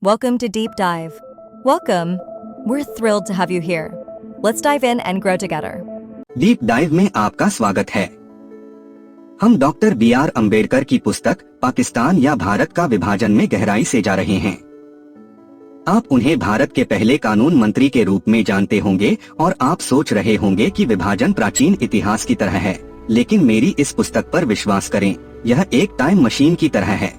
Welcome to Deep Dive. Welcome. We're thrilled to have you here. Let's dive in and grow together. Deep dive में आपका स्वागत है। हम doctor B.R. Ambedkar की पुस्तक पाकिस्तान या भारत का विभाजन में गहराई से जा रहे हैं। आप उन्हें भारत के पहले कानून मंत्री के रूप में जानते होंगे और आप सोच रहे होंगे कि विभाजन प्राचीन इतिहास की तरह है, लेकिन मेरी इस पुस्तक पर विश्वास करें, यह एक टाइम मशीन की तरह है।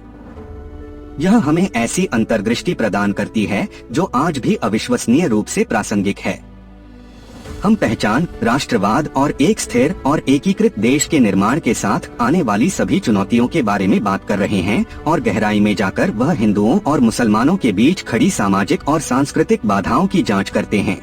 यह हमें ऐसी अंतर्दृष्टि प्रदान करती है जो आज भी अविश्वसनीय रूप से प्रासंगिक है। हम पहचान, राष्ट्रवाद और एक स्थिर और एकीकृत देश के निर्माण के साथ आने वाली सभी चुनौतियों के बारे में बात कर रहे हैं और गहराई में जाकर वह हिंदुओं और मुसलमानों के बीच खड़ी सामाजिक और सांस्कृतिक बाधाओं की जांच करते हैं।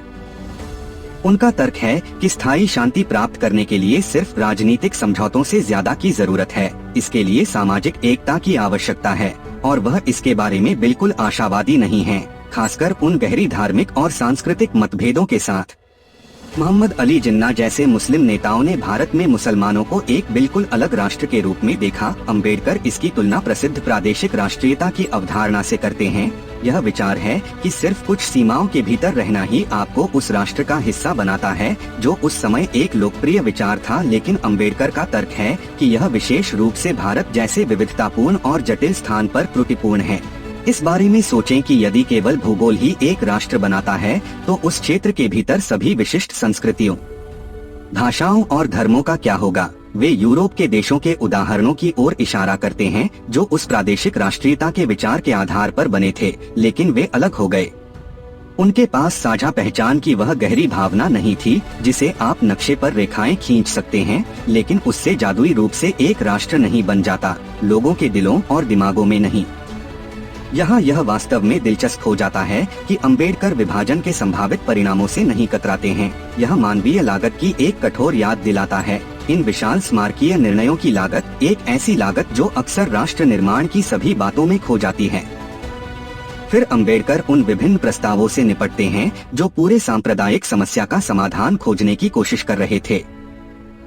उनका तर्क है कि स्थायी शांति प्राप्त करने के लिए सिर्फ राजनीतिक समझौतों से ज्यादा की जरूरत है, इसके लिए सामाजिक एकता की आवश्यकता है और वह इसके बारे में बिल्कुल आशावादी नहीं है, खासकर उन गहरी धार्मिक और सांस्कृतिक मतभेदों के साथ। मोहम्मद अली जिन्ना जैसे मुस्लिम नेताओं ने भारत में मुसलमानों को एक बिल्कुल अलग राष्ट्र के रूप में देखा। अम्बेडकर इसकी तुलना प्रसिद्ध प्रादेशिक राष्ट्रीयता की अवधारणा से करते हैं। यह विचार है कि सिर्फ कुछ सीमाओं के भीतर रहना ही आपको उस राष्ट्र का हिस्सा बनाता है, जो उस समय एक लोकप्रिय विचार था, लेकिन अम्बेडकर का तर्क है कि यह विशेष रूप से भारत जैसे विविधतापूर्ण और जटिल स्थान पर त्रुटिपूर्ण है। इस बारे में सोचें कि यदि केवल भूगोल ही एक राष्ट्र बनाता है, तो उस क्षेत्र के भीतर सभी विशिष्ट संस्कृतियों, भाषाओं और धर्मों का क्या होगा। वे यूरोप के देशों के उदाहरणों की ओर इशारा करते हैं जो उस प्रादेशिक राष्ट्रीयता के विचार के आधार पर बने थे, लेकिन वे अलग हो गए। उनके पास साझा पहचान की वह गहरी भावना नहीं थी जिसे आप नक्शे पर रेखाएं खींच सकते हैं, लेकिन उससे जादुई रूप से एक राष्ट्र नहीं बन जाता, लोगों के दिलों और दिमागों में नहीं। यहाँ यह वास्तव में दिलचस्प हो जाता है कि अम्बेडकर विभाजन के संभावित परिणामों से नहीं कतराते हैं। यह मानवीय लागत की एक कठोर याद दिलाता है। इन विशाल स्मारकीय निर्णयों की लागत एक ऐसी लागत जो अक्सर राष्ट्र निर्माण की सभी बातों में खो जाती है। फिर अम्बेडकर उन विभिन्न प्रस्तावों से निपटते हैं जो पूरे सांप्रदायिक समस्या का समाधान खोजने की कोशिश कर रहे थे।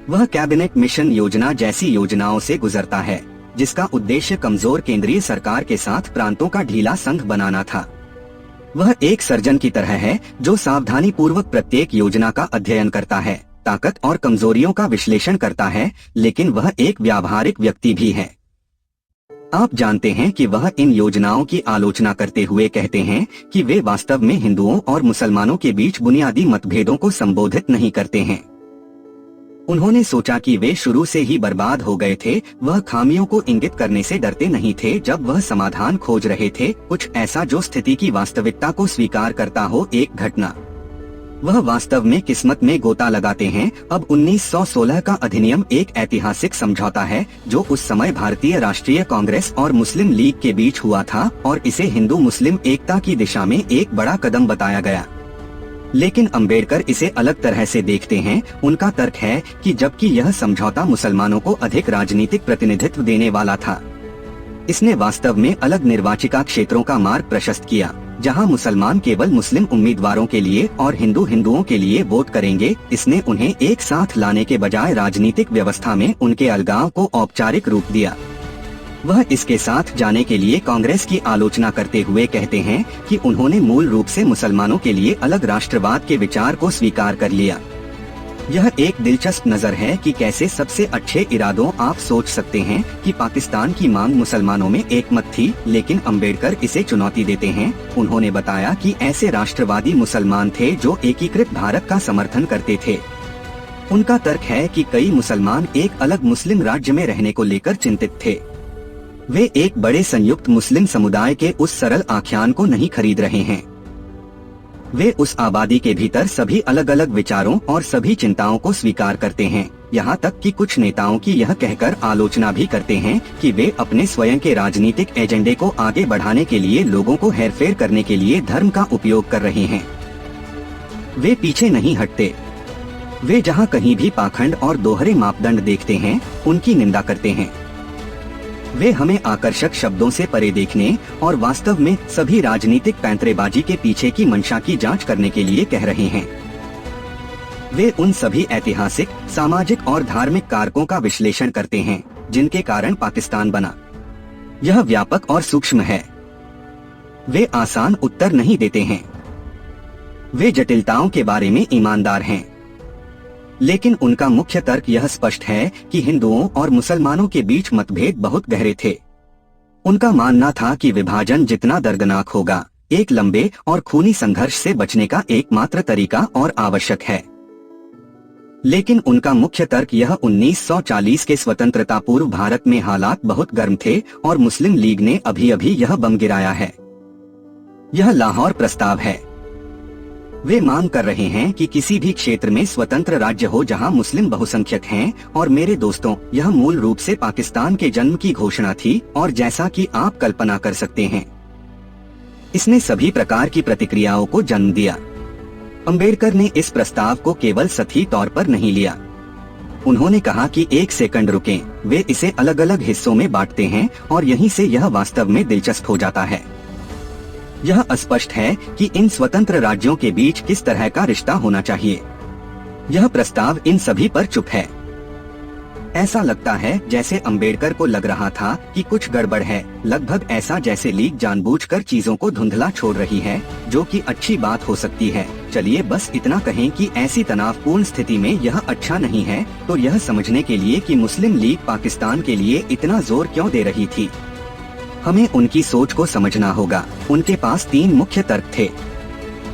वह कैबिनेट मिशन योजना जैसी योजनाओं से गुजरता है, जिसका उद्देश्य कमजोर केंद्रीय सरकार के साथ प्रांतों का ढीला संघ बनाना था। वह एक सर्जन की तरह है जो सावधानी पूर्वक प्रत्येक योजना का अध्ययन करता है, ताकत और कमजोरियों का विश्लेषण करता है, लेकिन वह एक व्यावहारिक व्यक्ति भी है। आप जानते हैं कि वह इन योजनाओं की आलोचना करते हुए कहते हैं कि वे वास्तव में हिंदुओं और मुसलमानों के बीच बुनियादी मतभेदों को संबोधित नहीं करते हैं। उन्होंने सोचा कि वे शुरू से ही बर्बाद हो गए थे। वह खामियों को इंगित करने से डरते नहीं थे जब वह समाधान खोज रहे थे, कुछ ऐसा जो स्थिति की वास्तविकता को स्वीकार करता हो, एक घटना। वह वास्तव में किस्मत में गोता लगाते हैं। अब 1916 का अधिनियम एक ऐतिहासिक समझौता है जो उस समय भारतीय राष्ट्रीय कांग्रेस और मुस्लिम लीग के बीच हुआ था और इसे हिंदू मुस्लिम एकता की दिशा में एक बड़ा कदम बताया गया। लेकिन अम्बेडकर इसे अलग तरह से देखते हैं। उनका तर्क है कि जबकि यह समझौता मुसलमानों को अधिक राजनीतिक प्रतिनिधित्व देने वाला था, इसने वास्तव में अलग निर्वाचिका क्षेत्रों का मार्ग प्रशस्त किया, जहां मुसलमान केवल मुस्लिम उम्मीदवारों के लिए और हिंदू हिंदुओं के लिए वोट करेंगे। इसने उन्हें एक साथ लाने के बजाय राजनीतिक व्यवस्था में उनके अलगाव को औपचारिक रूप दिया। वह इसके साथ जाने के लिए कांग्रेस की आलोचना करते हुए कहते हैं कि उन्होंने मूल रूप से मुसलमानों के लिए अलग राष्ट्रवाद के विचार को स्वीकार कर लिया। यह एक दिलचस्प नजर है कि कैसे सबसे अच्छे इरादों आप सोच सकते हैं कि पाकिस्तान की मांग मुसलमानों में एकमत थी, लेकिन अम्बेडकर इसे चुनौती देते हैं। उन्होंने बताया कि ऐसे राष्ट्रवादी मुसलमान थे जो एकीकृत भारत का समर्थन करते थे। उनका तर्क है कि कई मुसलमान एक अलग मुस्लिम राज्य में रहने को लेकर चिंतित थे। वे एक बड़े संयुक्त मुस्लिम समुदाय के उस सरल आख्यान को नहीं खरीद रहे हैं। वे उस आबादी के भीतर सभी अलग अलग विचारों और सभी चिंताओं को स्वीकार करते हैं, यहाँ तक कि कुछ नेताओं की यह कहकर आलोचना भी करते हैं कि वे अपने स्वयं के राजनीतिक एजेंडे को आगे बढ़ाने के लिए लोगों को हेरफेर करने के लिए धर्म का उपयोग कर रहे हैं। वे पीछे नहीं हटते। वे जहाँ कहीं भी पाखंड और दोहरे मापदंड देखते हैं, उनकी निंदा करते हैं। वे हमें आकर्षक शब्दों से परे देखने और वास्तव में सभी राजनीतिक पैंतरेबाजी के पीछे की मंशा की जांच करने के लिए कह रहे हैं। वे उन सभी ऐतिहासिक, सामाजिक और धार्मिक कारकों का विश्लेषण करते हैं जिनके कारण पाकिस्तान बना। यह व्यापक और सूक्ष्म है। वे आसान उत्तर नहीं देते हैं। वे जटिलताओं के बारे में ईमानदार हैं। लेकिन उनका मुख्य तर्क यह स्पष्ट है कि हिंदुओं और मुसलमानों के बीच मतभेद बहुत गहरे थे। उनका मानना था कि विभाजन जितना दर्दनाक होगा, एक लंबे और खूनी संघर्ष से बचने का एकमात्र तरीका और आवश्यक है। लेकिन उनका मुख्य तर्क यह 1940 के स्वतंत्रता पूर्व भारत में हालात बहुत गर्म थे और मुस्लिम लीग ने अभी अभी यह बम गिराया है। यह लाहौर प्रस्ताव है। वे मांग कर रहे हैं कि किसी भी क्षेत्र में स्वतंत्र राज्य हो जहां मुस्लिम बहुसंख्यक हैं। और मेरे दोस्तों, यह मूल रूप से पाकिस्तान के जन्म की घोषणा थी और जैसा कि आप कल्पना कर सकते हैं, इसने सभी प्रकार की प्रतिक्रियाओं को जन्म दिया। अंबेडकर ने इस प्रस्ताव को केवल सतही तौर पर नहीं लिया। उन्होंने कहा कि एक सेकंड रुकें, वे इसे अलग अलग हिस्सों में बांटते हैं और यहीं से यह वास्तव में दिलचस्प हो जाता है। यह स्पष्ट है कि इन स्वतंत्र राज्यों के बीच किस तरह का रिश्ता होना चाहिए। यह प्रस्ताव इन सभी पर चुप है। ऐसा लगता है जैसे अंबेडकर को लग रहा था कि कुछ गड़बड़ है, लगभग ऐसा जैसे लीग जानबूझकर चीजों को धुंधला छोड़ रही है, जो कि अच्छी बात हो सकती है। चलिए बस इतना कहें कि ऐसी तनावपूर्ण स्थिति में यह अच्छा नहीं है, तो यह समझने के लिए कि मुस्लिम लीग पाकिस्तान के लिए इतना जोर क्यों दे रही थी, हमें उनकी सोच को समझना होगा। उनके पास 3 मुख्य तर्क थे।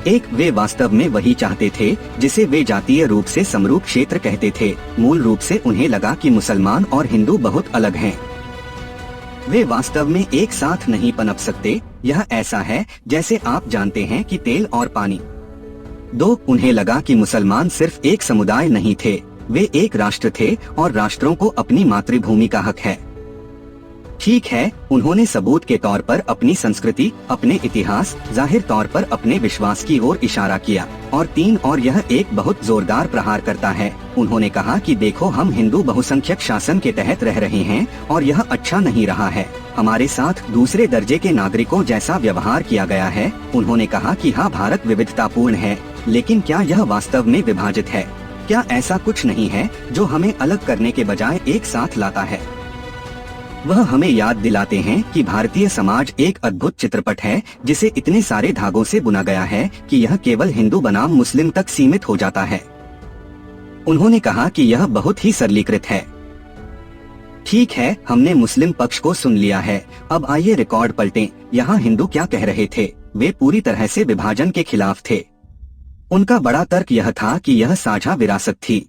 एक, वे वास्तव में वही चाहते थे जिसे वे जातीय रूप से समरूप क्षेत्र कहते थे। मूल रूप से उन्हें लगा कि मुसलमान और हिंदू बहुत अलग हैं। वे वास्तव में एक साथ नहीं पनप सकते। यह ऐसा है जैसे आप जानते हैं कि तेल और पानी। 2, उन्हें लगा कि मुसलमान सिर्फ एक समुदाय नहीं थे, वे एक राष्ट्र थे और राष्ट्रों को अपनी मातृभूमि का हक है। ठीक है, उन्होंने सबूत के तौर पर अपनी संस्कृति, अपने इतिहास, जाहिर तौर पर अपने विश्वास की ओर इशारा किया। और 3, और यह एक बहुत जोरदार प्रहार करता है, उन्होंने कहा कि देखो, हम हिंदू बहुसंख्यक शासन के तहत रह रहे हैं और यह अच्छा नहीं रहा है। हमारे साथ दूसरे दर्जे के नागरिकों जैसा व्यवहार किया गया है। उन्होंने कहा कि हाँ, भारत विविधतापूर्ण है, लेकिन क्या यह वास्तव में विभाजित है? क्या ऐसा कुछ नहीं है जो हमें अलग करने के बजाय एक साथ लाता है? वह हमें याद दिलाते हैं कि भारतीय समाज एक अद्भुत चित्रपट है जिसे इतने सारे धागों से बुना गया है कि यह केवल हिंदू बनाम मुस्लिम तक सीमित हो जाता है। उन्होंने कहा कि यह बहुत ही सरलीकृत है। ठीक है, हमने मुस्लिम पक्ष को सुन लिया है। अब आइए रिकॉर्ड पलटें। यहाँ हिंदू क्या कह रहे थे? वे पूरी तरह से विभाजन के खिलाफ थे। उनका बड़ा तर्क यह था कि यह साझा विरासत थी।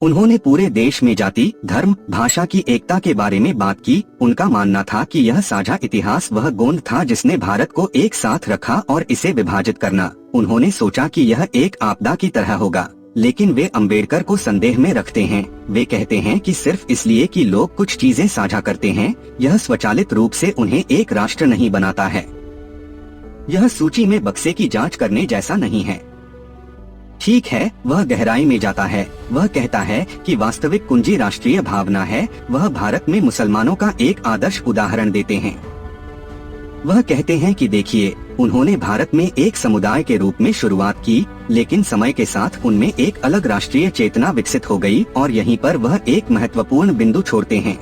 उन्होंने पूरे देश में जाति, धर्म, भाषा की एकता के बारे में बात की। उनका मानना था कि यह साझा इतिहास वह गोंद था जिसने भारत को एक साथ रखा और इसे विभाजित करना, उन्होंने सोचा कि यह एक आपदा की तरह होगा। लेकिन वे अंबेडकर को संदेह में रखते हैं। वे कहते हैं कि सिर्फ इसलिए कि लोग कुछ चीजें साझा करते हैं, यह स्वचालित रूप से उन्हें एक राष्ट्र नहीं बनाता है। यह सूची में बक्से की जांच करने जैसा नहीं है। ठीक है, वह गहराई में जाता है। वह कहता है कि वास्तविक कुंजी राष्ट्रीय भावना है। वह भारत में मुसलमानों का एक आदर्श उदाहरण देते हैं। वह कहते हैं कि देखिए, उन्होंने भारत में एक समुदाय के रूप में शुरुआत की, लेकिन समय के साथ उनमें एक अलग राष्ट्रीय चेतना विकसित हो गई और यहीं पर वह एक महत्वपूर्ण बिंदु छोड़ते हैं।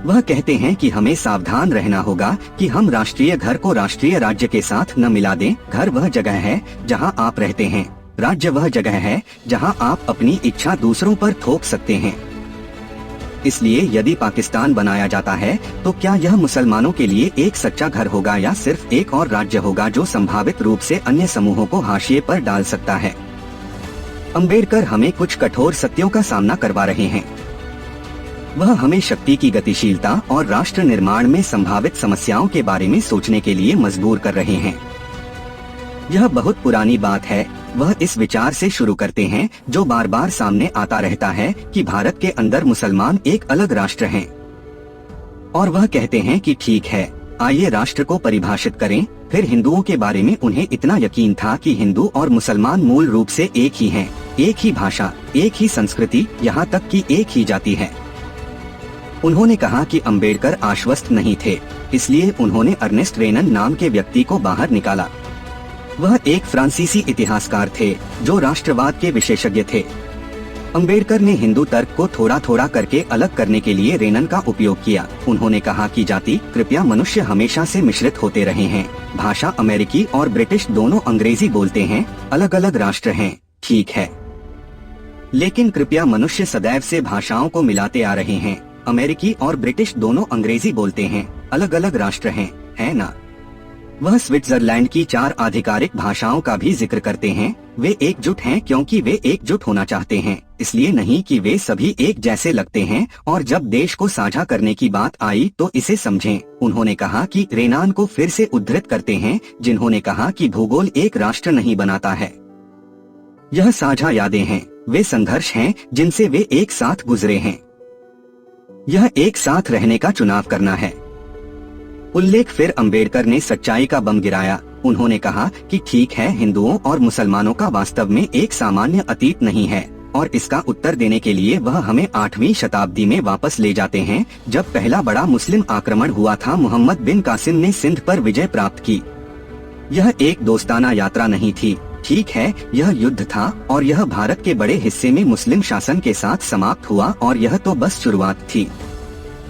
वह कहते हैं कि हमें सावधान रहना होगा कि हम राष्ट्रीय घर को राष्ट्रीय राज्य के साथ न मिला दें। घर वह जगह है जहां आप रहते हैं, राज्य वह जगह है जहां आप अपनी इच्छा दूसरों पर थोप सकते हैं। इसलिए यदि पाकिस्तान बनाया जाता है तो क्या यह मुसलमानों के लिए एक सच्चा घर होगा या सिर्फ एक और राज्य होगा जो संभावित रूप से अन्य समूहों को हाशिए पर डाल सकता है? अंबेडकर हमें कुछ कठोर सत्यों का सामना करवा रहे हैं। वह हमें शक्ति की गतिशीलता और राष्ट्र निर्माण में संभावित समस्याओं के बारे में सोचने के लिए मजबूर कर रहे हैं। यह बहुत पुरानी बात है। वह इस विचार से शुरू करते हैं जो बार बार सामने आता रहता है कि भारत के अंदर मुसलमान एक अलग राष्ट्र हैं। और वह कहते हैं कि ठीक है, आइए राष्ट्र को परिभाषित करें। फिर हिंदुओं के बारे में उन्हें इतना यकीन था कि हिंदू और मुसलमान मूल रूप से एक ही हैं, एक ही भाषा, एक ही संस्कृति, यहाँ तक कि एक ही जाति है। उन्होंने कहा कि अंबेडकर आश्वस्त नहीं थे, इसलिए उन्होंने अर्नेस्ट रेनन नाम के व्यक्ति को बाहर निकाला। वह एक फ्रांसीसी इतिहासकार थे जो राष्ट्रवाद के विशेषज्ञ थे। अंबेडकर ने हिंदू तर्क को थोड़ा थोड़ा करके अलग करने के लिए रेनन का उपयोग किया। उन्होंने कहा कि जाति कृपया मनुष्य हमेशा से मिश्रित होते रहे हैं। भाषा अमेरिकी और ब्रिटिश दोनों अंग्रेजी बोलते हैं, अलग अलग राष्ट्र हैं, ठीक है, लेकिन कृपया मनुष्य सदैव से भाषाओं को मिलाते आ रहे हैं। अमेरिकी और ब्रिटिश दोनों अंग्रेजी बोलते हैं, अलग अलग राष्ट्र हैं, है ना? वह स्विट्जरलैंड की 4 आधिकारिक भाषाओं का भी जिक्र करते हैं। वे एकजुट हैं क्योंकि वे एकजुट होना चाहते हैं, इसलिए नहीं कि वे सभी एक जैसे लगते हैं। और जब देश को साझा करने की बात आई तो इसे समझें। उन्होंने कहा कि रेनान को फिर से उद्धृत करते हैं, जिन्होंने कहा कि भूगोल एक राष्ट्र नहीं बनाता है, यह साझा यादें हैं, वे संघर्ष हैं जिनसे वे एक साथ गुजरे हैं, यह एक साथ रहने का चुनाव करना है। उल्लेख फिर अंबेडकर ने सच्चाई का बम गिराया। उन्होंने कहा कि ठीक है, हिंदुओं और मुसलमानों का वास्तव में एक सामान्य अतीत नहीं है, और इसका उत्तर देने के लिए वह हमें 8वीं शताब्दी में वापस ले जाते हैं, जब पहला बड़ा मुस्लिम आक्रमण हुआ था। मोहम्मद बिन कासिम ने सिंध पर विजय प्राप्त की। यह एक दोस्ताना यात्रा नहीं थी, ठीक है, यह युद्ध था, और यह भारत के बड़े हिस्से में मुस्लिम शासन के साथ समाप्त हुआ, और यह तो बस शुरुआत थी।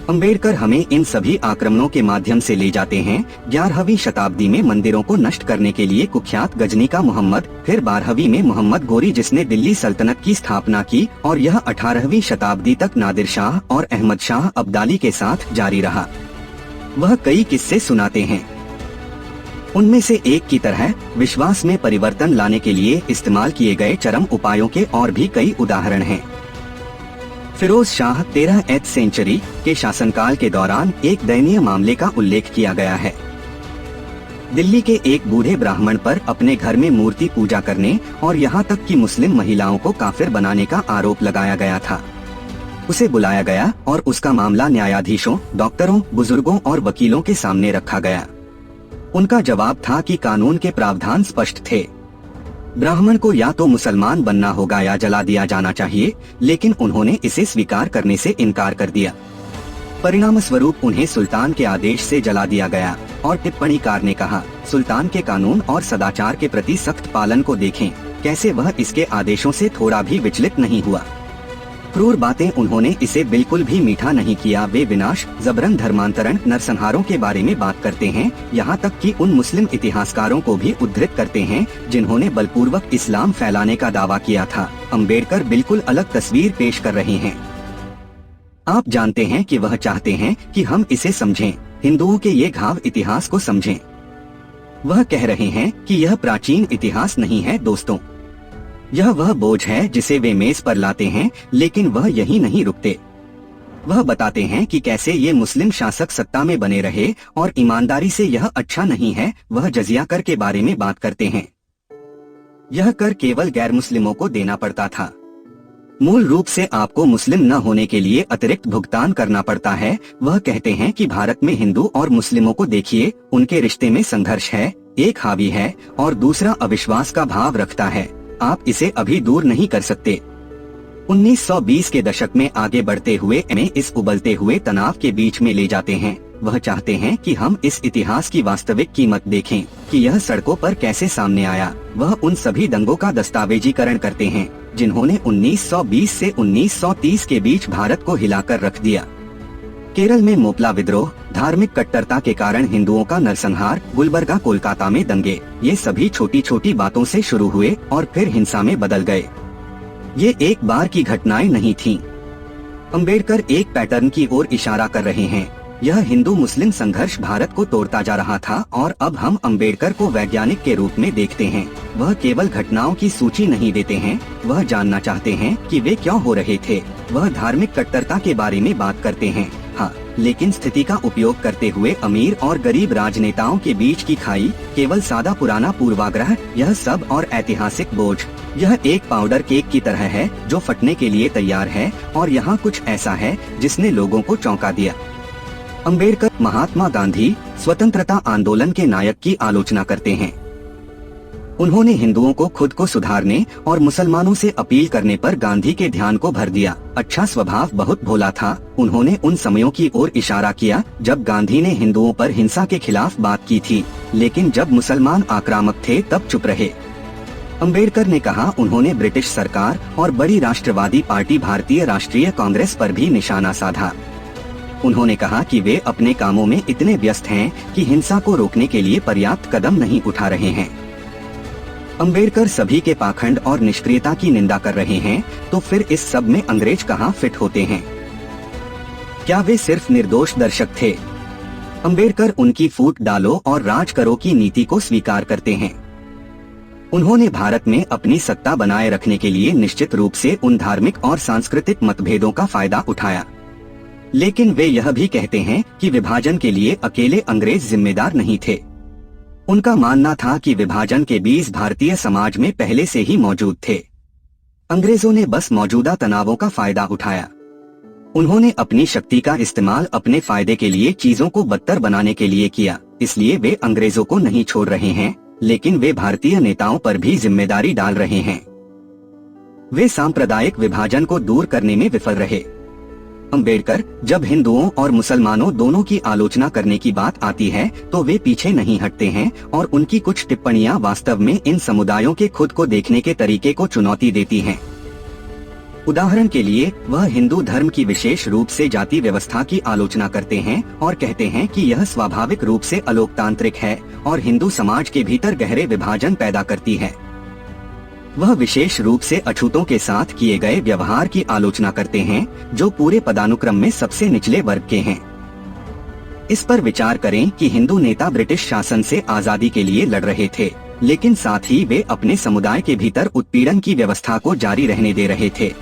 अंबेडकर हमें इन सभी आक्रमणों के माध्यम से ले जाते हैं। 11वीं शताब्दी में मंदिरों को नष्ट करने के लिए कुख्यात गजनी का मोहम्मद, फिर 12वीं में मोहम्मद गोरी जिसने दिल्ली सल्तनत की स्थापना की, और यह 18वीं शताब्दी तक नादिर शाह और अहमद शाह अब्दाली के साथ जारी रहा। वह कई किस्से सुनाते हैं, उनमें से एक की तरह विश्वास में परिवर्तन लाने के लिए इस्तेमाल किए गए चरम उपायों के और भी कई उदाहरण हैं। फिरोज शाह 13वीं सेंचुरी के शासनकाल के दौरान एक दयनीय मामले का उल्लेख किया गया है। दिल्ली के एक बूढ़े ब्राह्मण पर अपने घर में मूर्ति पूजा करने और यहाँ तक कि मुस्लिम महिलाओं को काफिर बनाने का आरोप लगाया गया था। उसे बुलाया गया और उसका मामला न्यायाधीशों, डॉक्टरों, बुजुर्गों और वकीलों के सामने रखा गया। उनका जवाब था कि कानून के प्रावधान स्पष्ट थे, ब्राह्मण को या तो मुसलमान बनना होगा या जला दिया जाना चाहिए, लेकिन उन्होंने इसे स्वीकार करने से इनकार कर दिया। परिणाम स्वरूप उन्हें सुल्तान के आदेश से जला दिया गया। और टिप्पणीकार ने कहा, सुल्तान के कानून और सदाचार के प्रति सख्त पालन को देखें, कैसे वह इसके आदेशों से थोड़ा भी विचलित नहीं हुआ। क्रूर बातें उन्होंने इसे बिल्कुल भी मीठा नहीं किया। वे विनाश, जबरन धर्मांतरण, नरसंहारों के बारे में बात करते हैं, यहाँ तक कि उन मुस्लिम इतिहासकारों को भी उद्धृत करते हैं जिन्होंने बलपूर्वक इस्लाम फैलाने का दावा किया था। अंबेडकर बिल्कुल अलग तस्वीर पेश कर रहे हैं। आप जानते हैं कि वह चाहते हैं कि हम इसे समझें, हिंदुओं के ये घाव इतिहास को समझें। वह कह रहे हैं कि यह प्राचीन इतिहास नहीं है दोस्तों, यह वह बोझ है जिसे वे मेज पर लाते हैं, लेकिन वह यहीं नहीं रुकते। वह बताते हैं कि कैसे ये मुस्लिम शासक सत्ता में बने रहे और ईमानदारी से यह अच्छा नहीं है। वह जजिया कर के बारे में बात करते हैं। यह कर केवल गैर मुस्लिमों को देना पड़ता था। मूल रूप से आपको मुस्लिम न होने के लिए अतिरिक्त भुगतान करना पड़ता है। वह कहते हैं कि भारत में हिंदू और मुस्लिमों को देखिए, उनके रिश्ते में संघर्ष है, एक हावी है और दूसरा अविश्वास का भाव रखता है। आप इसे अभी दूर नहीं कर सकते। 1920 के दशक में आगे बढ़ते हुए हमें इस उबलते हुए तनाव के बीच में ले जाते हैं। वह चाहते हैं कि हम इस इतिहास की वास्तविक कीमत देखें कि यह सड़कों पर कैसे सामने आया। वह उन सभी दंगों का दस्तावेजीकरण करते हैं जिन्होंने 1920 से 1930 के बीच भारत को हिलाकर रख दिया। केरल में मोपला विद्रोह, धार्मिक कट्टरता के कारण हिंदुओं का नरसंहार, गुलबर्गा, कोलकाता में दंगे, ये सभी छोटी छोटी बातों से शुरू हुए और फिर हिंसा में बदल गए। ये एक बार की घटनाएं नहीं थीं। अंबेडकर एक पैटर्न की ओर इशारा कर रहे हैं। यह हिंदू मुस्लिम संघर्ष भारत को तोड़ता जा रहा था और अब हम अंबेडकर को वैज्ञानिक के रूप में देखते हैं। वह केवल घटनाओं की सूची नहीं देते हैं, वह जानना चाहते हैं कि वे क्यों हो रहे थे। वह धार्मिक कट्टरता के बारे में बात करते हैं, हाँ, लेकिन स्थिति का उपयोग करते हुए अमीर और गरीब राजनेताओं के बीच की खाई, केवल सादा पुराना पूर्वाग्रह, यह सब और ऐतिहासिक बोझ। यह एक पाउडर केक की तरह है जो फटने के लिए तैयार है और यहाँ कुछ ऐसा है जिसने लोगों को चौंका दिया। अंबेडकर महात्मा गांधी स्वतंत्रता आंदोलन के नायक की आलोचना करते हैं। उन्होंने हिंदुओं को खुद को सुधारने और मुसलमानों से अपील करने पर गांधी के ध्यान को भर दिया। अच्छा स्वभाव बहुत भोला था। उन्होंने उन समयों की ओर इशारा किया जब गांधी ने हिंदुओं पर हिंसा के खिलाफ बात की थी, लेकिन जब मुसलमान आक्रामक थे तब चुप रहे। अंबेडकर ने कहा उन्होंने ब्रिटिश सरकार और बड़ी राष्ट्रवादी पार्टी भारतीय राष्ट्रीय कांग्रेस पर भी निशाना साधा। उन्होंने कहा कि वे अपने कामों में इतने व्यस्त हैं कि हिंसा को रोकने के लिए पर्याप्त कदम नहीं उठा रहे हैं। अंबेडकर सभी के पाखंड और निष्क्रियता की निंदा कर रहे हैं, तो फिर इस सब में अंग्रेज कहाँ फिट होते हैं? क्या वे सिर्फ निर्दोष दर्शक थे? अंबेडकर उनकी फूट डालो और राज करो की नीति को स्वीकार करते हैं। उन्होंने भारत में अपनी सत्ता बनाए रखने के लिए निश्चित रूप से उन धार्मिक और सांस्कृतिक मतभेदों का फायदा उठाया, लेकिन वे यह भी कहते हैं कि विभाजन के लिए अकेले अंग्रेज जिम्मेदार नहीं थे। उनका मानना था कि विभाजन के बीज भारतीय समाज में पहले से ही मौजूद थे। अंग्रेजों ने बस मौजूदा तनावों का फायदा उठाया। उन्होंने अपनी शक्ति का इस्तेमाल अपने फायदे के लिए चीजों को बदतर बनाने के लिए किया, इसलिए वे अंग्रेजों को नहीं छोड़ रहे हैं, लेकिन वे भारतीय नेताओं पर भी जिम्मेदारी डाल रहे हैं। वे सांप्रदायिक विभाजन को दूर करने में विफल रहे। अंबेडकर जब हिंदुओं और मुसलमानों दोनों की आलोचना करने की बात आती है तो वे पीछे नहीं हटते हैं और उनकी कुछ टिप्पणियां वास्तव में इन समुदायों के खुद को देखने के तरीके को चुनौती देती हैं। उदाहरण के लिए वह हिंदू धर्म की विशेष रूप से जाति व्यवस्था की आलोचना करते हैं और कहते हैं कि यह स्वाभाविक रूप से अलोकतांत्रिक है और हिंदू समाज के भीतर गहरे विभाजन पैदा करती है। वह विशेष रूप से अछूतों के साथ किए गए व्यवहार की आलोचना करते हैं, जो पूरे पदानुक्रम में सबसे निचले वर्ग के हैं। इस पर विचार करें कि हिंदू नेता ब्रिटिश शासन से आजादी के लिए लड़ रहे थे, लेकिन साथ ही वे अपने समुदाय के भीतर उत्पीड़न की व्यवस्था को जारी रहने दे रहे थे।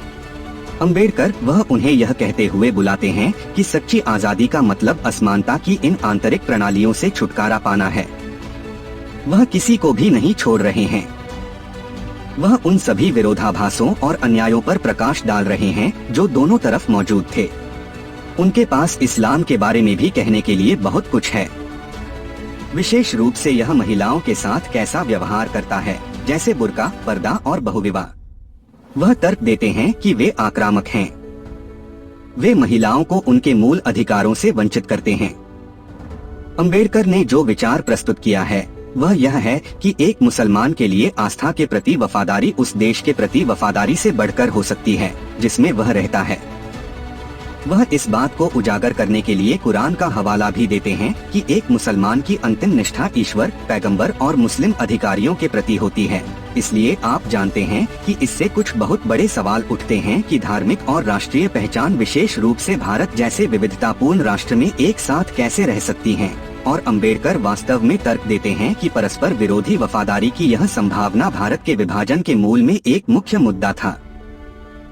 अंबेडकर वह उन्हें यह कहते हुए बुलाते हैं कि सच्ची आजादी का मतलब असमानता की इन आंतरिक प्रणालियों से छुटकारा पाना है। वह किसी को भी नहीं छोड़ रहे हैं। वह उन सभी विरोधाभासों और अन्यायों पर प्रकाश डाल रहे हैं जो दोनों तरफ मौजूद थे। उनके पास इस्लाम के बारे में भी कहने के लिए बहुत कुछ है। विशेष रूप से यह महिलाओं के साथ कैसा व्यवहार करता है, जैसे बुर्का, पर्दा और बहुविवाह। वह तर्क देते हैं कि वे आक्रामक हैं। वे महिलाओं को उनके मूल अधिकारों से वंचित करते हैं। अंबेडकर ने जो विचार प्रस्तुत किया है वह यह है कि एक मुसलमान के लिए आस्था के प्रति वफादारी उस देश के प्रति वफादारी से बढ़कर हो सकती है जिसमें वह रहता है। वह इस बात को उजागर करने के लिए कुरान का हवाला भी देते हैं कि एक मुसलमान की अंतिम निष्ठा ईश्वर, पैगंबर और मुस्लिम अधिकारियों के प्रति होती है। इसलिए आप जानते हैं कि इससे कुछ बहुत बड़े सवाल उठते हैं कि धार्मिक और राष्ट्रीय पहचान विशेष रूप से भारत जैसे विविधतापूर्ण राष्ट्र में एक साथ कैसे रह सकती हैं। और अंबेडकर वास्तव में तर्क देते हैं कि परस्पर विरोधी वफादारी की यह संभावना भारत के विभाजन के मूल में एक मुख्य मुद्दा था।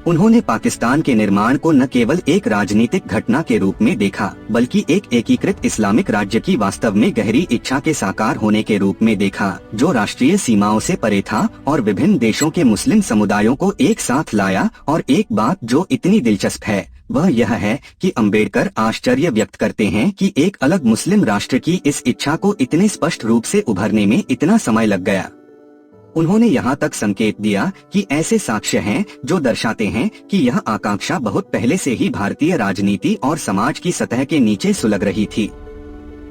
उन्होंने पाकिस्तान के निर्माण को न केवल एक राजनीतिक घटना के रूप में देखा, बल्कि एक एकीकृत इस्लामिक राज्य की वास्तव में गहरी इच्छा के साकार होने के रूप में देखा, जो राष्ट्रीय सीमाओं से परे था और विभिन्न देशों के मुस्लिम समुदायों को एक साथ लाया। और एक बात जो इतनी दिलचस्प है वह यह है कि अंबेडकर आश्चर्य व्यक्त करते हैं कि एक अलग मुस्लिम राष्ट्र की इस इच्छा को इतने स्पष्ट रूप से उभरने में इतना समय लग गया। उन्होंने यहाँ तक संकेत दिया कि ऐसे साक्ष्य हैं जो दर्शाते हैं कि यह आकांक्षा बहुत पहले से ही भारतीय राजनीति और समाज की सतह के नीचे सुलग रही थी।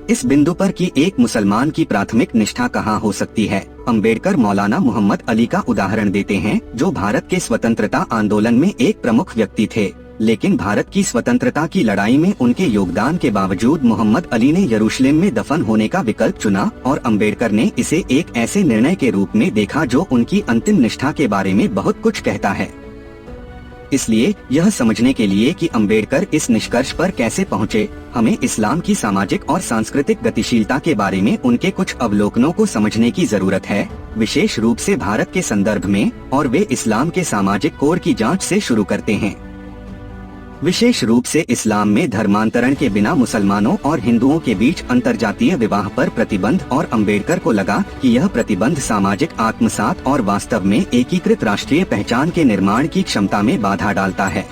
इस बिंदु पर कि एक मुसलमान की प्राथमिक निष्ठा कहाँ हो सकती है, अंबेडकर मौलाना मोहम्मद अली का उदाहरण देते हैं, जो भारत के स्वतंत्रता आंदोलन में एक प्रमुख व्यक्ति थे। लेकिन भारत की स्वतंत्रता की लड़ाई में उनके योगदान के बावजूद मोहम्मद अली ने यरूशलेम में दफन होने का विकल्प चुना और अंबेडकर ने इसे एक ऐसे निर्णय के रूप में देखा जो उनकी अंतिम निष्ठा के बारे में बहुत कुछ कहता है। इसलिए यह समझने के लिए कि अंबेडकर इस निष्कर्ष पर कैसे पहुँचे, हमें इस्लाम की सामाजिक और सांस्कृतिक गतिशीलता के बारे में उनके कुछ अवलोकनों को समझने की जरूरत है, विशेष रूप से भारत के संदर्भ में, और वे इस्लाम के सामाजिक कोड की जांच से शुरू करते हैं। विशेष रूप से इस्लाम में धर्मांतरण के बिना मुसलमानों और हिंदुओं के बीच अंतरजातीय विवाह पर प्रतिबंध, और अंबेडकर को लगा कि यह प्रतिबंध सामाजिक आत्मसात और वास्तव में एकीकृत राष्ट्रीय पहचान के निर्माण की क्षमता में बाधा डालता है।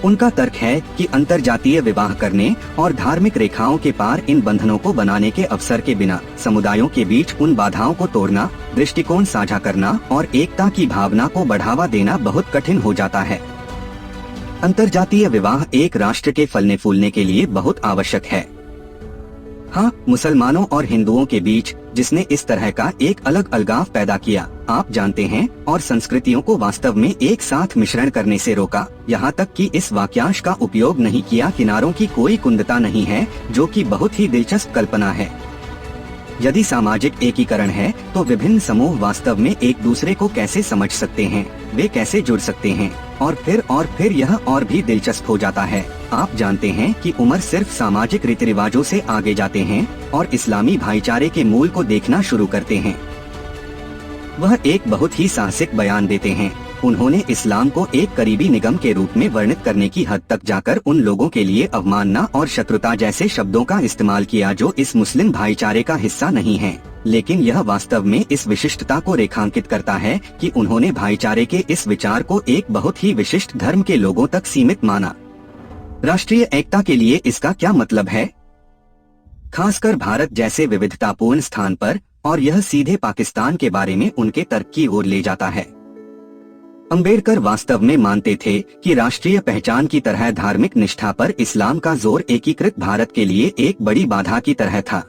उनका तर्क है कि अंतरजातीय विवाह करने और धार्मिक रेखाओं के पार इन बंधनों को बनाने के अवसर के बिना समुदायों के बीच उन बाधाओं को तोड़ना, दृष्टिकोण साझा करना और एकता की भावना को बढ़ावा देना बहुत कठिन हो जाता है। अंतरजातीय विवाह एक राष्ट्र के फलने फूलने के लिए बहुत आवश्यक है। हाँ, मुसलमानों और हिंदुओं के बीच जिसने इस तरह का एक अलग अलगाव पैदा किया, आप जानते हैं, और संस्कृतियों को वास्तव में एक साथ मिश्रण करने से रोका, यहाँ तक कि इस वाक्यांश का उपयोग नहीं किया, किनारों की कोई कुंदता नहीं है, जो कि बहुत ही दिलचस्प कल्पना है। यदि सामाजिक एकीकरण है तो विभिन्न समूह वास्तव में एक दूसरे को कैसे समझ सकते हैं, वे कैसे जुड़ सकते हैं, और फिर यह और भी दिलचस्प हो जाता है। आप जानते हैं कि उमर सिर्फ सामाजिक रीति रिवाजों से आगे जाते हैं और इस्लामी भाईचारे के मूल को देखना शुरू करते हैं। वह एक बहुत ही साहसिक बयान देते हैं। उन्होंने इस्लाम को एक करीबी निगम के रूप में वर्णित करने की हद तक जाकर उन लोगों के लिए अवमानना और शत्रुता जैसे शब्दों का इस्तेमाल किया जो इस मुस्लिम भाईचारे का हिस्सा नहीं है, लेकिन यह वास्तव में इस विशिष्टता को रेखांकित करता है कि उन्होंने भाईचारे के इस विचार को एक बहुत ही विशिष्ट धर्म के लोगों तक सीमित माना। राष्ट्रीय एकता के लिए इसका क्या मतलब है, खासकर भारत जैसे विविधतापूर्ण स्थान पर, और यह सीधे पाकिस्तान के बारे में उनके तर्क की ओर ले जाता है। अंबेडकर वास्तव में मानते थे कि राष्ट्रीय पहचान की तरह धार्मिक निष्ठा पर इस्लाम का जोर एकीकृत भारत के लिए एक बड़ी बाधा की तरह था।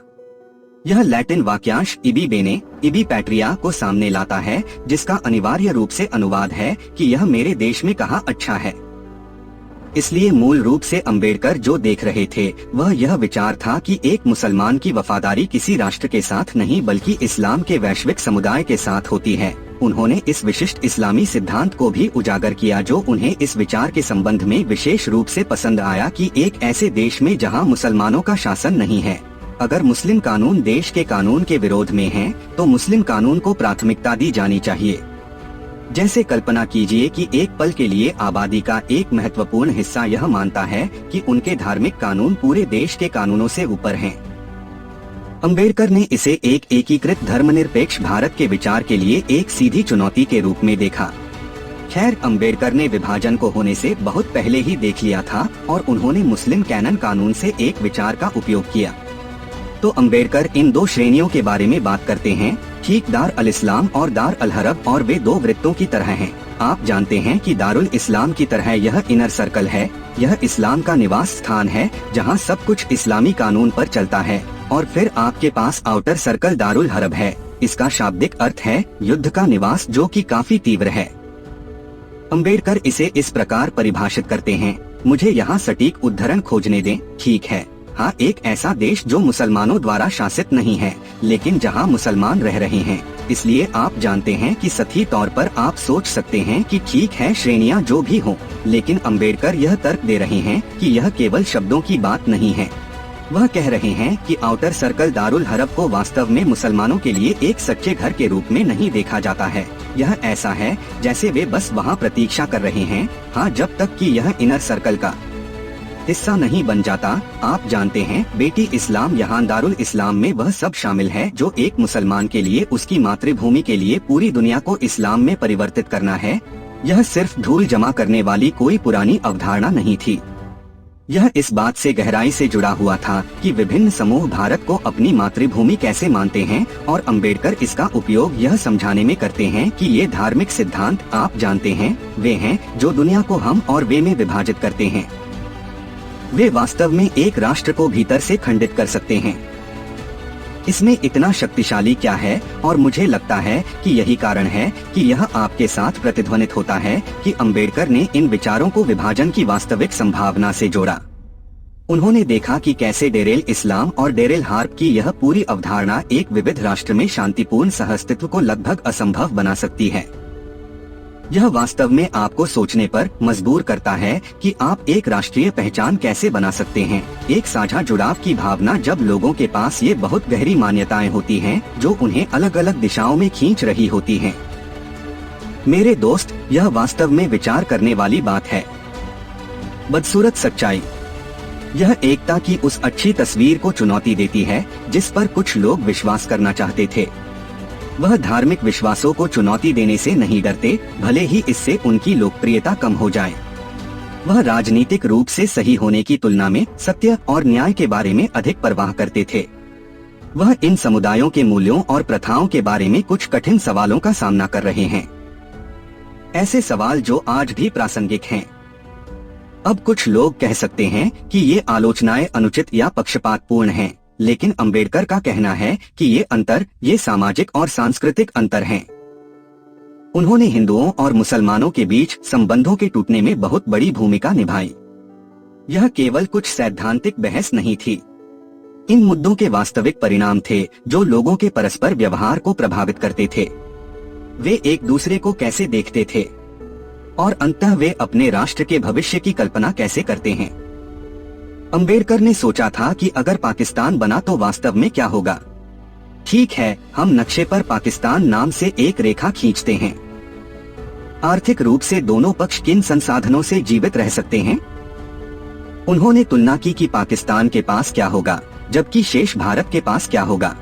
यह लैटिन वाक्यांश इबी बेने, इबी पैट्रिया को सामने लाता है, जिसका अनिवार्य रूप से अनुवाद है कि यह मेरे देश में कहाँ अच्छा है। इसलिए मूल रूप से अंबेडकर जो देख रहे थे वह यह विचार था कि एक मुसलमान की वफादारी किसी राष्ट्र के साथ नहीं बल्कि इस्लाम के वैश्विक समुदाय के साथ होती है। उन्होंने इस विशिष्ट इस्लामी सिद्धांत को भी उजागर किया जो उन्हें इस विचार के संबंध में विशेष रूप से पसंद आया कि एक ऐसे देश में जहां मुसलमानों का शासन नहीं है, अगर मुस्लिम कानून देश के कानून के विरोध में हैं, तो मुस्लिम कानून को प्राथमिकता दी जानी चाहिए। जैसे कल्पना कीजिए कि एक पल के लिए आबादी का एक महत्वपूर्ण हिस्सा यह मानता है कि उनके धार्मिक कानून पूरे देश के कानूनों से ऊपर हैं। अंबेडकर ने इसे एक एकीकृत धर्मनिरपेक्ष भारत के विचार के लिए एक सीधी चुनौती के रूप में देखा। खैर, अंबेडकर ने विभाजन को होने से बहुत पहले ही देख लिया था और उन्होंने मुस्लिम कैनन कानून से एक विचार का उपयोग किया। तो अंबेडकर इन दो श्रेणियों के बारे में बात करते हैं, ठीक दार अल इस्लाम और दार अल हरब, और वे दो वृत्तों की तरह हैं। आप जानते हैं कि दारुल इस्लाम की तरह यह इनर सर्कल है, यह इस्लाम का निवास स्थान है जहां सब कुछ इस्लामी कानून पर चलता है, और फिर आपके पास आउटर सर्कल दारुल हरब है। इसका शाब्दिक अर्थ है युद्ध का निवास, जो कि काफी तीव्र है। अंबेडकर इसे इस प्रकार परिभाषित करते हैं, मुझे यहाँ सटीक उद्धरण खोजने दें। ठीक है, हाँ, एक ऐसा देश जो मुसलमानों द्वारा शासित नहीं है लेकिन जहाँ मुसलमान रह रहे हैं। इसलिए आप जानते हैं कि सही तौर पर आप सोच सकते हैं कि ठीक है, श्रेणियाँ जो भी हों, लेकिन अंबेडकर यह तर्क दे रहे हैं कि यह केवल शब्दों की बात नहीं है। वह कह रहे हैं कि आउटर सर्कल दारुल हरब को वास्तव में मुसलमानों के लिए एक सच्चे घर के रूप में नहीं देखा जाता है। यह ऐसा है जैसे वे बस वहाँ प्रतीक्षा कर रहे हैं, हाँ, जब तक कि यह इनर सर्कल का हिस्सा नहीं बन जाता। आप जानते हैं, बेटी इस्लाम यहाँ दारुल इस्लाम में वह सब शामिल है जो एक मुसलमान के लिए उसकी मातृभूमि के लिए पूरी दुनिया को इस्लाम में परिवर्तित करना है। यह सिर्फ धूल जमा करने वाली कोई पुरानी अवधारणा नहीं थी। यह इस बात से गहराई से जुड़ा हुआ था कि विभिन्न समूह भारत को अपनी मातृभूमि कैसे मानते हैं, और अंबेडकर इसका उपयोग यह समझाने में करते हैं कि ये धार्मिक सिद्धांत, आप जानते हैं, वे हैं जो दुनिया को हम और वे में विभाजित करते हैं। वे वास्तव में एक राष्ट्र को भीतर से खंडित कर सकते हैं। इसमें इतना शक्तिशाली क्या है, और मुझे लगता है कि यही कारण है कि यह आपके साथ प्रतिध्वनित होता है कि अंबेडकर ने इन विचारों को विभाजन की वास्तविक संभावना से जोड़ा। उन्होंने देखा कि कैसे डेरेल इस्लाम और डेरेल हार्प की यह पूरी अवधारणा एक विविध राष्ट्र में शांतिपूर्ण सहअस्तित्व को लगभग असंभव बना सकती है। यह वास्तव में आपको सोचने पर मजबूर करता है कि आप एक राष्ट्रीय पहचान कैसे बना सकते हैं, एक साझा जुड़ाव की भावना, जब लोगों के पास ये बहुत गहरी मान्यताएं होती हैं जो उन्हें अलग अलग दिशाओं में खींच रही होती हैं। मेरे दोस्त, यह वास्तव में विचार करने वाली बात है। बदसूरत सच्चाई, यह एकता की उस अच्छी तस्वीर को चुनौती देती है जिस पर कुछ लोग विश्वास करना चाहते थे। वह धार्मिक विश्वासों को चुनौती देने से नहीं डरते, भले ही इससे उनकी लोकप्रियता कम हो जाए। वह राजनीतिक रूप से सही होने की तुलना में सत्य और न्याय के बारे में अधिक परवाह करते थे। वह इन समुदायों के मूल्यों और प्रथाओं के बारे में कुछ कठिन सवालों का सामना कर रहे हैं, ऐसे सवाल जो आज भी प्रासंगिक हैं। अब कुछ लोग कह सकते हैं कि ये आलोचनाएं अनुचित या पक्षपातपूर्ण हैं, लेकिन अंबेडकर का कहना है कि ये सामाजिक और सांस्कृतिक अंतर हैं। उन्होंने हिंदुओं और मुसलमानों के बीच संबंधों के टूटने में बहुत बड़ी भूमिका निभाई। यह केवल कुछ सैद्धांतिक बहस नहीं थी। इन मुद्दों के वास्तविक परिणाम थे जो लोगों के परस्पर व्यवहार को प्रभावित करते थे। वे एक दूसरे को कैसे देखते थे और अंततः वे अपने राष्ट्र के भविष्य की कल्पना कैसे करते हैं। अंबेडकर ने सोचा था कि अगर पाकिस्तान बना तो वास्तव में क्या होगा। ठीक है, हम नक्शे पर पाकिस्तान नाम से एक रेखा खींचते हैं। आर्थिक रूप से दोनों पक्ष किन संसाधनों से जीवित रह सकते हैं? उन्होंने तुलना की कि पाकिस्तान के पास क्या होगा जबकि शेष भारत के पास क्या होगा।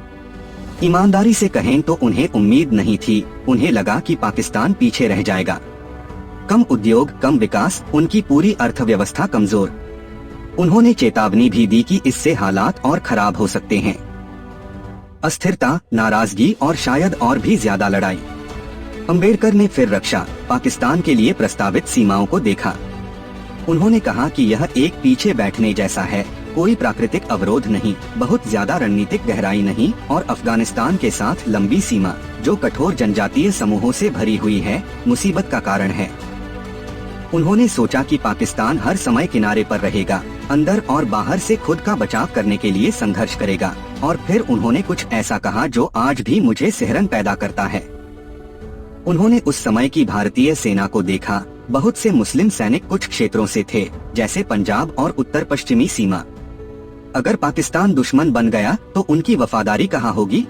ईमानदारी से कहें तो उन्हें उम्मीद नहीं थी। उन्हें लगा कि पाकिस्तान पीछे रह जाएगा। कम उद्योग, कम विकास, उनकी पूरी अर्थव्यवस्था कमजोर। उन्होंने चेतावनी भी दी कि इससे हालात और खराब हो सकते हैं। अस्थिरता, नाराजगी और शायद और भी ज्यादा लड़ाई। अंबेडकर ने फिर रक्षा पाकिस्तान के लिए प्रस्तावित सीमाओं को देखा। उन्होंने कहा कि यह एक पीछे बैठने जैसा है, कोई प्राकृतिक अवरोध नहीं, बहुत ज्यादा रणनीतिक गहराई नहीं और अफगानिस्तान के साथ लंबी सीमा जो कठोर जनजातीय समूहों से भरी हुई है, मुसीबत का कारण है। उन्होंने सोचा कि पाकिस्तान हर समय किनारे पर रहेगा, अंदर और बाहर से खुद का बचाव करने के लिए संघर्ष करेगा। और फिर उन्होंने कुछ ऐसा कहा जो आज भी मुझे सिहरन पैदा करता है। उन्होंने उस समय की भारतीय सेना को देखा। बहुत से मुस्लिम सैनिक कुछ क्षेत्रों से थे, जैसे पंजाब और उत्तर पश्चिमी सीमा। अगर पाकिस्तान दुश्मन बन गया तो उनकी वफादारी कहाँ होगी?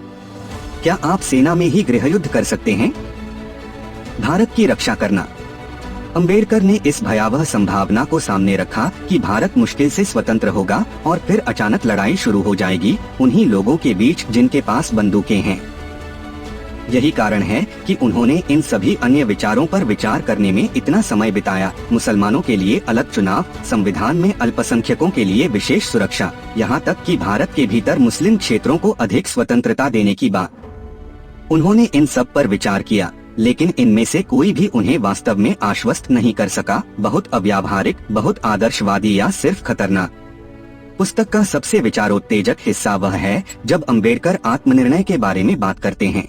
क्या आप सेना में ही गृहयुद्ध कर सकते हैं? भारत की रक्षा करना। अंबेडकर ने इस भयावह संभावना को सामने रखा कि भारत मुश्किल से स्वतंत्र होगा और फिर अचानक लड़ाई शुरू हो जाएगी उन्हीं लोगों के बीच जिनके पास बंदूकें हैं। यही कारण है कि उन्होंने इन सभी अन्य विचारों पर विचार करने में इतना समय बिताया। मुसलमानों के लिए अलग चुनाव, संविधान में अल्पसंख्यकों के लिए विशेष सुरक्षा, यहाँ तक कि भारत के भीतर मुस्लिम क्षेत्रों को अधिक स्वतंत्रता देने की बात। उन्होंने इन सब पर विचार किया, लेकिन इनमें से कोई भी उन्हें वास्तव में आश्वस्त नहीं कर सका। बहुत अव्यावहारिक, बहुत आदर्शवादी या सिर्फ खतरनाक। पुस्तक का सबसे विचारोत्तेजक हिस्सा वह है जब अंबेडकर आत्मनिर्णय के बारे में बात करते हैं।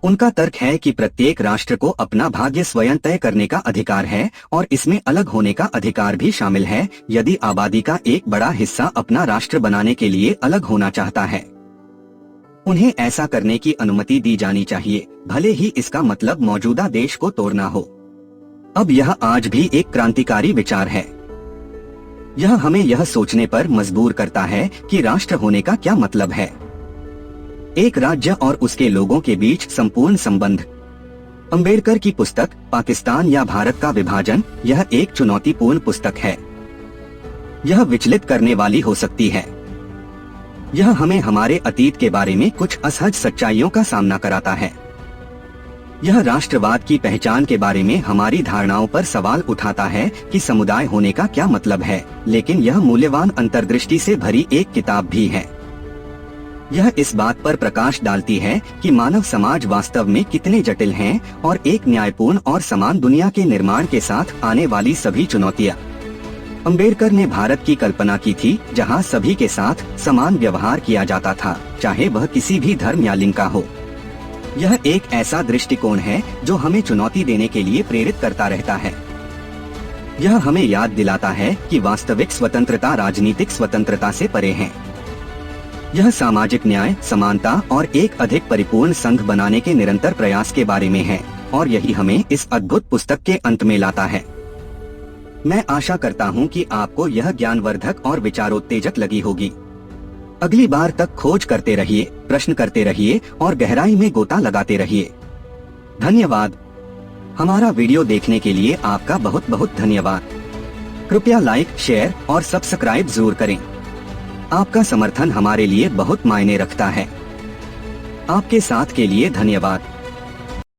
उनका तर्क है कि प्रत्येक राष्ट्र को अपना भाग्य स्वयं तय करने का अधिकार है और इसमें अलग होने का अधिकार भी शामिल है यदि आबादी का एक बड़ा हिस्सा अपना राष्ट्र बनाने के लिए अलग होना चाहता है। उन्हें ऐसा करने की अनुमति दी जानी चाहिए, भले ही इसका मतलब मौजूदा देश को तोड़ना हो। अब यह आज भी एक क्रांतिकारी विचार है। यह हमें यह सोचने पर मजबूर करता है कि राष्ट्र होने का क्या मतलब है। एक राज्य और उसके लोगों के बीच संपूर्ण संबंध। अंबेडकर की पुस्तक पाकिस्तान या भारत का विभाजन यह एक चुनौतीपूर्ण पुस्तक है। यह विचलित करने वाली हो सकती है। यह हमें हमारे अतीत के बारे में कुछ असहज सच्चाइयों का सामना कराता है। यह राष्ट्रवाद की पहचान के बारे में हमारी धारणाओं पर सवाल उठाता है कि समुदाय होने का क्या मतलब है, लेकिन यह मूल्यवान अंतर्दृष्टि से भरी एक किताब भी है। यह इस बात पर प्रकाश डालती है कि मानव समाज वास्तव में कितने जटिल हैं और एक न्यायपूर्ण और समान दुनिया के निर्माण के साथ आने वाली सभी चुनौतियां। अंबेडकर ने भारत की कल्पना की थी जहां सभी के साथ समान व्यवहार किया जाता था, चाहे वह किसी भी धर्म या लिंग का हो। यह एक ऐसा दृष्टिकोण है जो हमें चुनौती देने के लिए प्रेरित करता रहता है। यह हमें याद दिलाता है कि वास्तविक स्वतंत्रता राजनीतिक स्वतंत्रता से परे है। यह सामाजिक न्याय, समानता और एक अधिक परिपूर्ण संघ बनाने के निरंतर प्रयास के बारे में है और यही हमें इस अद्भुत पुस्तक के अंत में लाता है। मैं आशा करता हूँ कि आपको यह ज्ञानवर्धक और विचारोत्तेजक लगी होगी। अगली बार तक खोज करते रहिए, प्रश्न करते रहिए और गहराई में गोता लगाते रहिए। धन्यवाद। हमारा वीडियो देखने के लिए आपका बहुत बहुत धन्यवाद। कृपया लाइक, शेयर और सब्सक्राइब जरूर करें। आपका समर्थन हमारे लिए बहुत मायने रखता है। आपके साथ के लिए धन्यवाद।